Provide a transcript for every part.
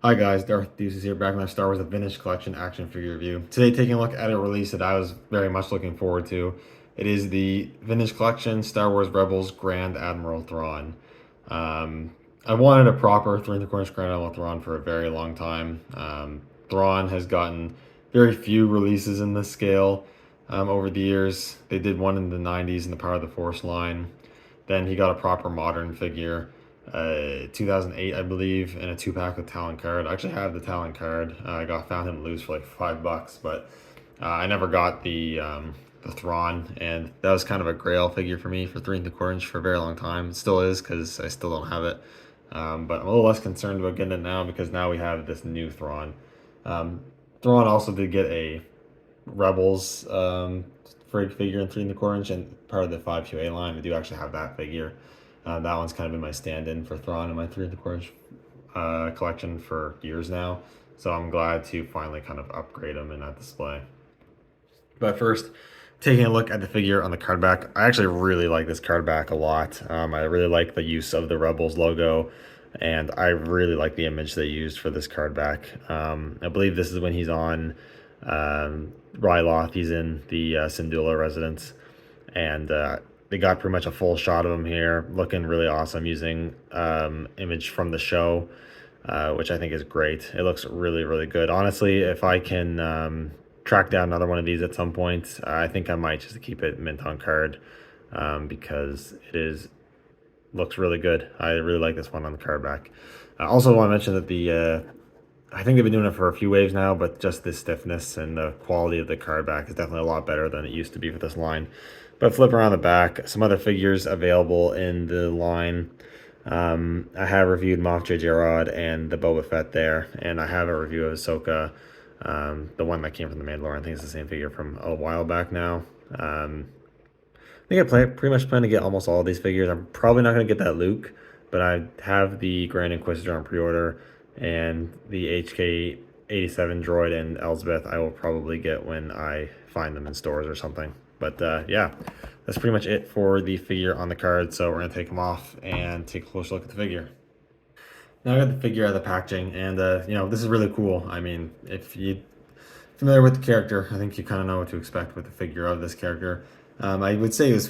Hi guys, Darth Deuces here, back in our Star Wars The Vintage Collection action figure review. Today taking a look at a release that I was very much looking forward to. It is the Vintage Collection Star Wars Rebels Grand Admiral Thrawn. I wanted a proper 3 3/4 Grand Admiral Thrawn for a very long time. Thrawn has gotten very few releases in this scale over the years. They did one in the 90s in the Power of the Force line. Then he got a proper modern figure. 2008, I believe, in a 2-pack with Talon card. I actually have the Talon card. I found him loose for like $5, but I never got the Thrawn, and that was kind of a grail figure for me for 3 3/4 for a very long time. It still is because I still don't have it. But I'm a little less concerned about getting it now because now we have this new Thrawn. Um, Thrawn also did get a Rebels figure in 3 1/4 and part of the 5QA line. I do actually have that figure. That one's kind of been my stand-in for Thrawn in my 3 1/4 collection for years now. So I'm glad to finally kind of upgrade them in that display. But first, taking a look at the figure on the card back, I actually really like this card back a lot. I really like the use of the Rebels logo, and I really like the image they used for this card back. I believe this is when he's on Ryloth. He's in the Syndulla residence, and they got pretty much a full shot of him here, looking really awesome using image from the show, which I think is great. It looks really, really good. Honestly, if I can track down another one of these at some point, I think I might just keep it mint on card because looks really good. I really like this one on the card back. I also want to mention that I think they've been doing it for a few waves now, but just the stiffness and the quality of the card back is definitely a lot better than it used to be for this line. But flip around the back, some other figures available in the line. I have reviewed Moff JJ and the Boba Fett there, and I have a review of Ahsoka, the one that came from the Mandalorian. I think it's the same figure from a while back now. I think pretty much plan to get almost all of these figures. I'm probably not going to get that Luke, but I have the Grand Inquisitor on pre-order, and the HK-87 droid and Elsbeth I will probably get when I find them in stores or something. But yeah, that's pretty much it for the figure on the card. So we're going to take them off and take a closer look at the figure. Now I got the figure out of the packaging, and this is really cool. I mean, if you're familiar with the character, I think you kind of know what to expect with the figure of this character. I would say it was,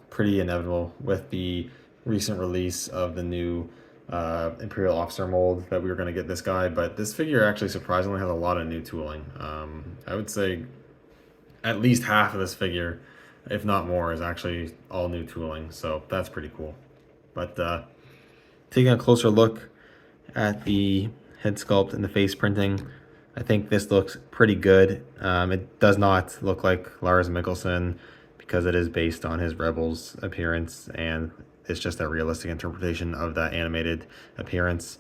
pretty inevitable with the recent release of the new Imperial Officer mold that we were going to get this guy, but this figure actually surprisingly has a lot of new tooling. I would say at least half of this figure, if not more, is actually all new tooling, so that's pretty cool. But taking a closer look at the head sculpt and the face printing, I think this looks pretty good. It does not look like Lars Mikkelsen because it is based on his Rebels appearance, and it's just a realistic interpretation of that animated appearance.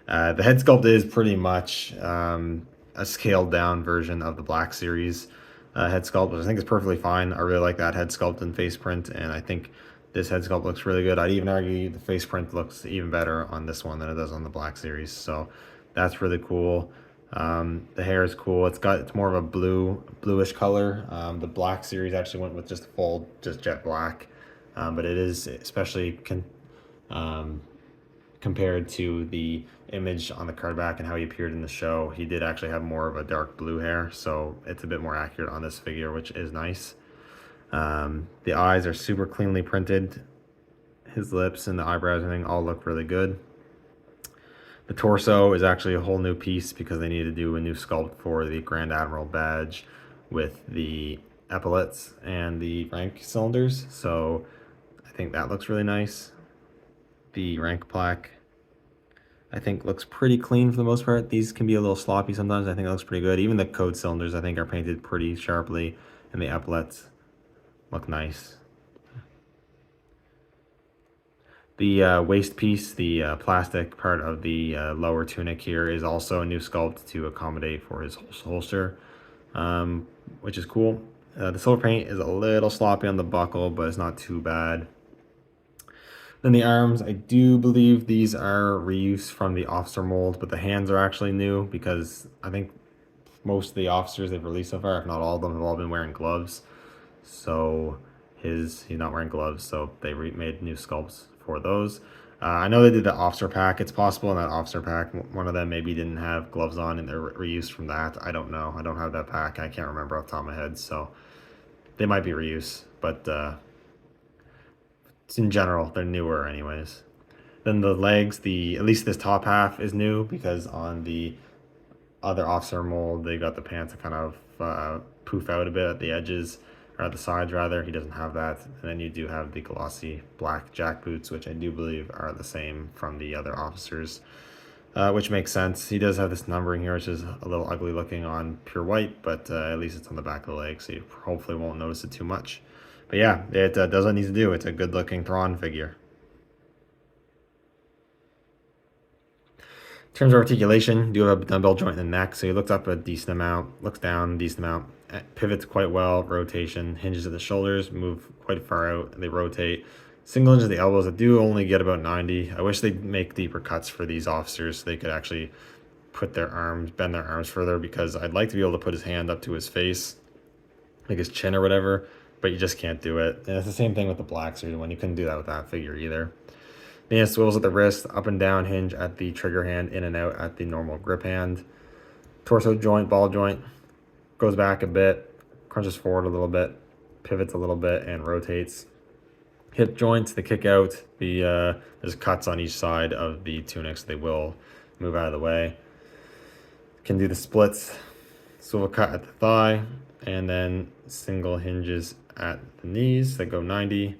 The head sculpt is pretty much a scaled down version of the Black Series head sculpt, which I think is perfectly fine. I really like that head sculpt and face print, and I think this head sculpt looks really good. I'd even argue the face print looks even better on this one than it does on the Black Series, so that's really cool. The hair is cool. It's more of a bluish color. The Black Series actually went with just jet black, but it is especially compared to the image on the card back and how he appeared in the show. He did actually have more of a dark blue hair, so it's a bit more accurate on this figure, which is nice. The eyes are super cleanly printed. His lips and the eyebrows and everything all look really good. The torso is actually a whole new piece because they need to do a new sculpt for the Grand Admiral badge with the epaulets and the rank cylinders. So I think that looks really nice. The rank plaque, I think, looks pretty clean for the most part. These can be a little sloppy sometimes. I think it looks pretty good. Even the code cylinders, I think, are painted pretty sharply, and the epaulets look nice. The waist piece, the plastic part of the lower tunic here, is also a new sculpt to accommodate for his holster, which is cool. The silver paint is a little sloppy on the buckle, but it's not too bad. Then the arms, I do believe these are reuse from the officer mold, but the hands are actually new because I think most of the officers they've released so far, if not all of them, have all been wearing gloves. So he's not wearing gloves, so they made new sculpts for those. I know they did the officer pack. It's possible in that officer pack, one of them maybe didn't have gloves on and they're reused from that. I don't know. I don't have that pack. I can't remember off the top of my head. So they might be reuse, but in general, they're newer anyways. Then the legs, at least this top half is new because on the other officer mold, they got the pants to kind of poof out a bit at the edges, or at the sides rather. He doesn't have that. And then you do have the glossy black jack boots, which I do believe are the same from the other officers, which makes sense. He does have this numbering here, which is a little ugly looking on pure white, but at least it's on the back of the leg, so you hopefully won't notice it too much. But yeah, it does what it needs to do. It's a good looking Thrawn figure. In terms of articulation, you do have a dumbbell joint in the neck, so he looks up a decent amount, looks down a decent amount, pivots quite well, rotation, hinges at the shoulders, move quite far out, they rotate. Single hinge at the elbows, I do only get about 90. I wish they'd make deeper cuts for these officers so they could actually put their arms, bend their arms further, because I'd like to be able to put his hand up to his face, like his chin or whatever, but you just can't do it. And it's the same thing with the black suit one. You couldn't do that with that figure either. Then he has swivels at the wrist, up and down hinge at the trigger hand, in and out at the normal grip hand. Torso joint, ball joint, goes back a bit, crunches forward a little bit, pivots a little bit, and rotates. Hip joints, they kick out. There's cuts on each side of the tunics. They will move out of the way. Can do the splits, swivel cut at the thigh, and then single hinges at the knees that go 90.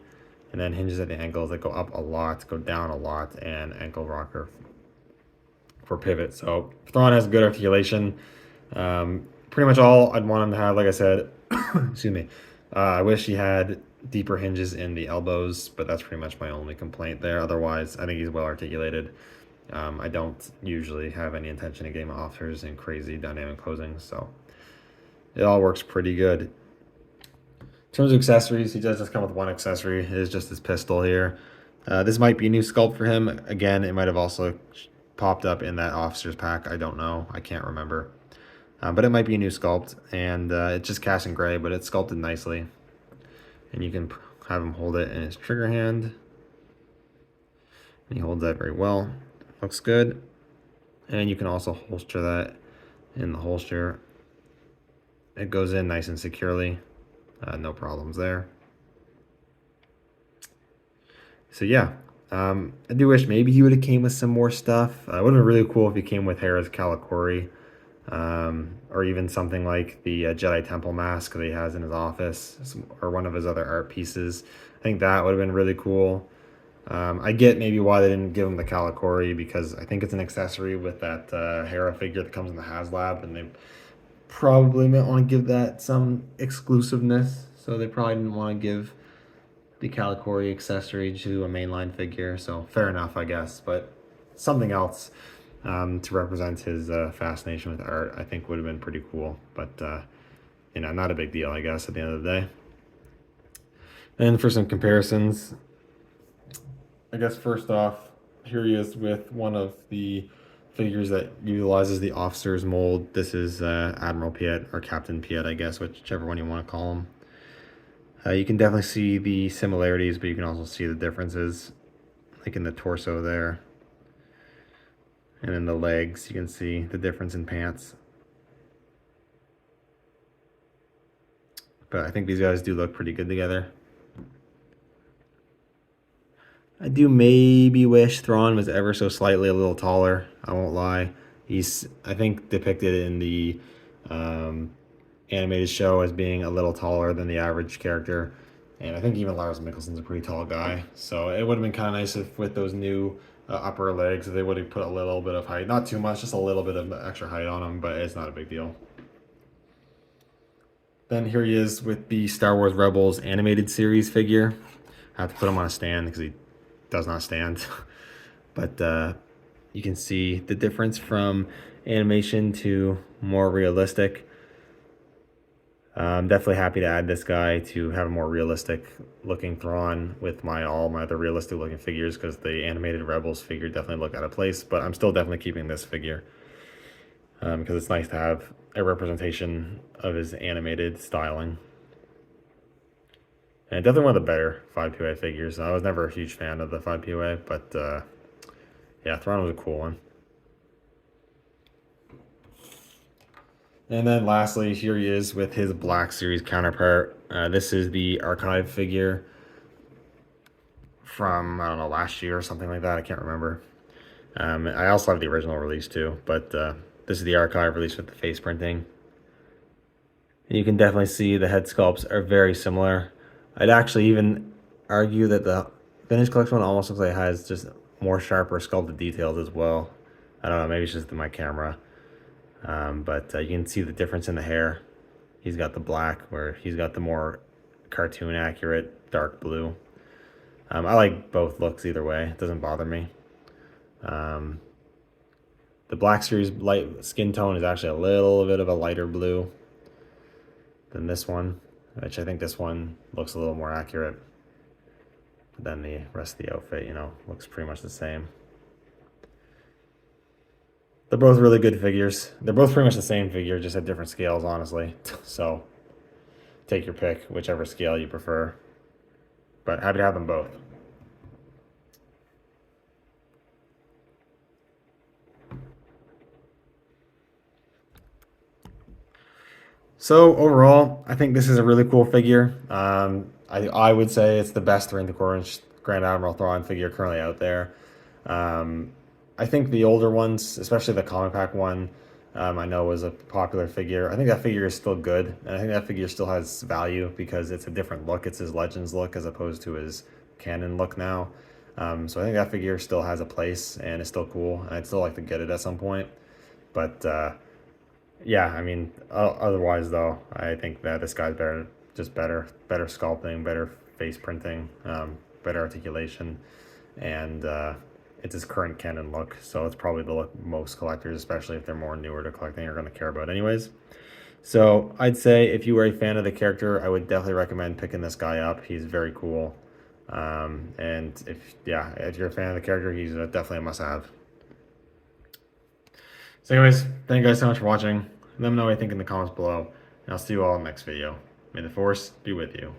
And then hinges at the ankles that go up a lot, go down a lot, and ankle rocker for pivot. So Thrawn has good articulation. Pretty much all I'd want him to have, like I said, excuse me. I wish he had deeper hinges in the elbows, but that's pretty much my only complaint there. Otherwise, I think he's well articulated. I don't usually have any intention of getting my officers in crazy dynamic posing, so it all works pretty good. In terms of accessories, he does just come with one accessory. It is just his pistol here. This might be a new sculpt for him. Again, it might have also popped up in that officer's pack. I don't know. I can't remember. But it might be a new sculpt. And it's just cast in gray, but it's sculpted nicely. And you can have him hold it in his trigger hand. And he holds that very well. Looks good. And you can also holster that in the holster. It goes in nice and securely. No problems there. So yeah, I do wish maybe he would have came with some more stuff. It would have been really cool if he came with Hera's Kalikori, or even something like the Jedi Temple mask that he has in his office, or one of his other art pieces. I think that would have been really cool. I get maybe why they didn't give him the Kalikori, because I think it's an accessory with that Hera figure that comes in the HasLab, and they probably might want to give that some exclusiveness, so they probably didn't want to give the Kalikori accessory to a mainline figure, so fair enough, I guess. But something else to represent his fascination with art, I think would have been pretty cool. But not a big deal, I guess, at the end of the day. And for some comparisons, I guess first off, here he is with one of the figures that utilizes the officer's mold. This is Admiral Piet, or Captain Piet, I guess, whichever one you want to call him. You can definitely see the similarities, but you can also see the differences, like in the torso there. And in the legs, you can see the difference in pants. But I think these guys do look pretty good together. I do maybe wish Thrawn was ever so slightly a little taller. I won't lie. He's, I think, depicted in the animated show as being a little taller than the average character. And I think even Lars Mikkelson's a pretty tall guy. So it would have been kind of nice if with those new upper legs, they would have put a little bit of height. Not too much, just a little bit of extra height on him, but it's not a big deal. Then here he is with the Star Wars Rebels animated series figure. I have to put him on a stand because he does not stand. But you can see the difference from animation to more realistic. I'm definitely happy to add this guy to have a more realistic looking Thrawn with all my other realistic looking figures, because the animated Rebels figure definitely look out of place, but I'm still definitely keeping this figure because it's nice to have a representation of his animated styling. And definitely one of the better 5POA figures. I was never a huge fan of the 5POA, but yeah, Thrawn was a cool one. And then lastly, here he is with his Black Series counterpart. This is the archive figure from, I don't know, last year or something like that. I can't remember. I also have the original release too, but this is the archive release with the face printing. And you can definitely see the head sculpts are very similar. I'd actually even argue that the Vintage Collection one almost looks like it has just more sharper sculpted details as well. I don't know, maybe it's just my camera. But you can see the difference in the hair. He's got the black, where he's got the more cartoon accurate dark blue. I like both looks either way. It doesn't bother me. The Black Series light skin tone is actually a little bit of a lighter blue than this one, which I think this one looks a little more accurate. But then the rest of the outfit, you know, looks pretty much the same. They're both really good figures. They're both pretty much the same figure, just at different scales, honestly. So take your pick, whichever scale you prefer. But happy to have them both. So overall, I think this is a really cool figure. I would say it's the best 3¼ inch Grand Admiral Thrawn figure currently out there. I think the older ones, especially the comic pack one, I know was a popular figure. I think that figure is still good, and I think that figure still has value because it's a different look. It's his Legends look as opposed to his canon look now. So I think that figure still has a place and it's still cool, and I'd still like to get it at some point. But yeah, I mean, otherwise though, I think that this guy's better, just better sculpting, better face printing, better articulation, and it's his current canon look, so it's probably the look most collectors, especially if they're more newer to collecting, are going to care about anyways. So I'd say if you were a fan of the character, I would definitely recommend picking this guy up. He's very cool. And if you're a fan of the character, he's definitely a must-have. So anyways, thank you guys so much for watching. Let me know what you think in the comments below, and I'll see you all in the next video. May the Force be with you.